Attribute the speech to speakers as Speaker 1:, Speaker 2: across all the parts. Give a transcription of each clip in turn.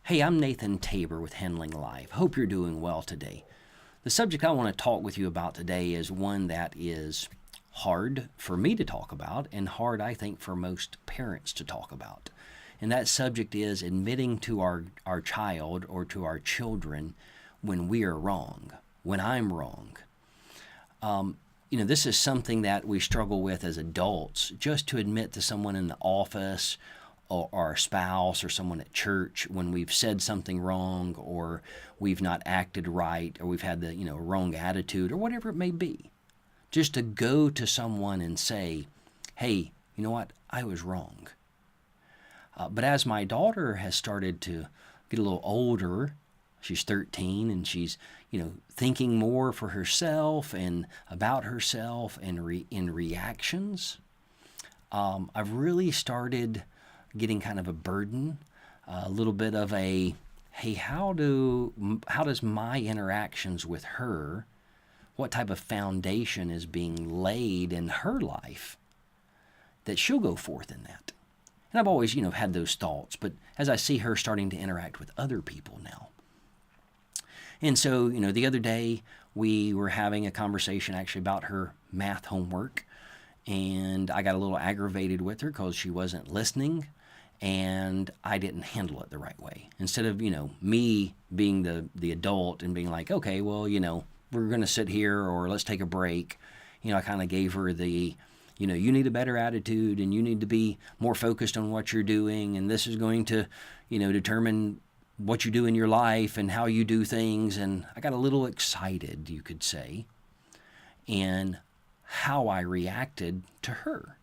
Speaker 1: Hey, I'm Nathan Tabor with Handling Life. Hope you're doing well today. The subject I want to talk with you about today is one that is hard for me to talk about and hard, I think, for most parents to talk about. And that subject is admitting to our child or to our children when we are wrong, when I'm wrong. This is something that we struggle with as adults, just to admit to someone in the office or our spouse or someone at church when we've said something wrong or we've not acted right or we've had the wrong attitude or whatever it may be. Just to go to someone and say, hey, you know what, I was wrong. But as my daughter has started to get a little older, she's 13 and she's, thinking more for herself and about herself and in reactions, I've really started getting kind of a burden, a little bit of a, hey, how does my interactions with her, what type of foundation is being laid in her life that she'll go forth in that? And I've always, had those thoughts, but as I see her starting to interact with other people now. And so, the other day we were having a conversation actually about her math homework, and I got a little aggravated with her because she wasn't listening and I didn't handle it the right way. Instead of, me being the adult and being like, okay, well, we're going to sit here or let's take a break. I kind of gave her the, you need a better attitude and you need to be more focused on what you're doing. And this is going to, determine what you do in your life and how you do things. And I got a little excited, you could say, in how I reacted to her.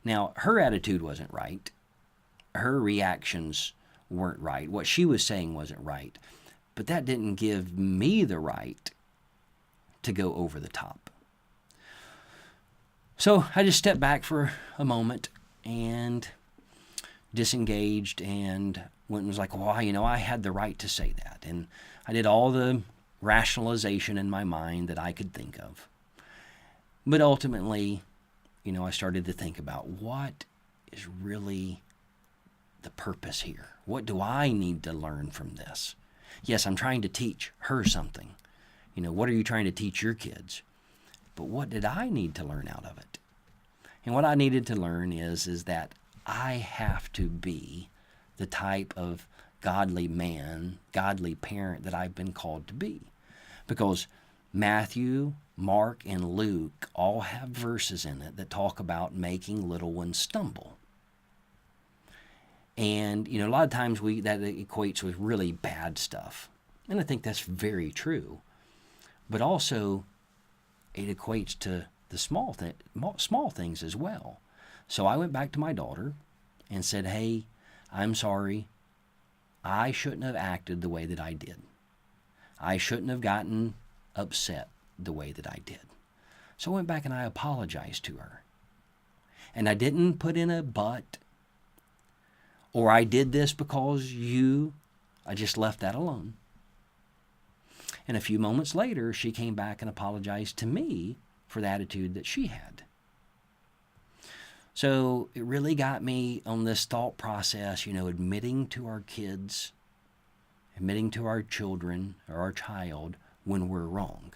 Speaker 1: Now, her attitude wasn't right. Her reactions weren't right. What she was saying wasn't right. But that didn't give me the right to go over the top. So I just stepped back for a moment and disengaged and went and was like, well, I had the right to say that. And I did all the rationalization in my mind that I could think of. But ultimately, I started to think about what is really the purpose here. What do I need to learn from this? Yes, I'm trying to teach her something. What are you trying to teach your kids? But what did I need to learn out of it? And what I needed to learn is that I have to be the type of godly man, godly parent that I've been called to be. Because Matthew, Mark, and Luke all have verses in it that talk about making little ones stumble. And, a lot of times that equates with really bad stuff. And I think that's very true. But also, it equates to the small things as well. So I went back to my daughter and said, hey, I'm sorry. I shouldn't have acted the way that I did. I shouldn't have gotten upset the way that I did. So I went back and I apologized to her. And I didn't put in a but, or I did this because I just left that alone. And a few moments later, she came back and apologized to me for the attitude that she had. So it really got me on this thought process, admitting to our kids, admitting to our children or our child when we're wrong.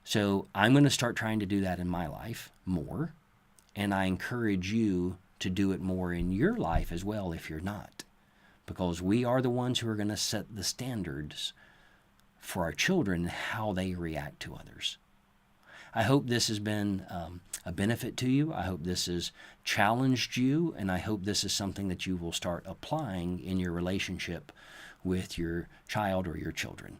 Speaker 1: So I'm going to start trying to do that in my life more. And I encourage you to do it more in your life as well if you're not. Because we are the ones who are going to set the standards for our children and how they react to others. I hope this has been a benefit to you. I hope this has challenged you, and I hope this is something that you will start applying in your relationship with your child or your children.